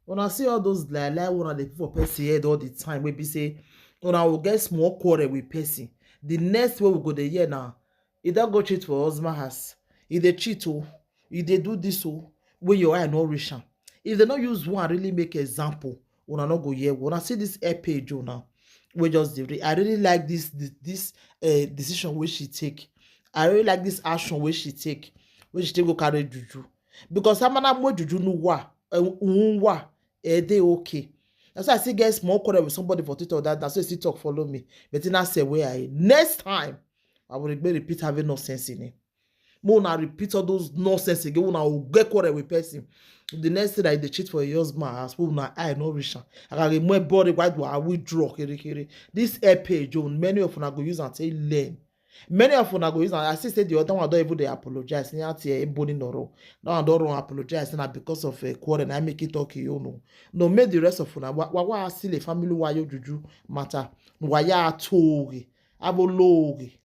When I see all those lie una dey put for person head all the time, wey be say una will get small quarrel with person. The next way we go dey hear na e don go cheat for husband house, e dey cheat o, e dey do this o, wey your eye no reach am. If dem no use one really make example, una no go hear. Una see this air page una wey just dey read. I really like this decision wey she take. I really like this action wey she take go carry juju, because amana wey juju no wa wa dey okay. That's why I still get small quarrel with somebody for TikTok that so he still talk follow me. But then I say where I next time I will repeat having nonsense in it. More na repeat all those nonsense again. Una will get quarrel with person. The next thing that they cheat for a husband as well, na eye no reach am. I can remove body why do I withdraw kere. This air page, many of una go use and say learn. Many of una go use and I see say the other one don't even they apologize. Now I don't apologize na because of a quarrel and I make it okay, you know. No, make the rest of una wa still a family why you juju matter. Why ya tori abologi.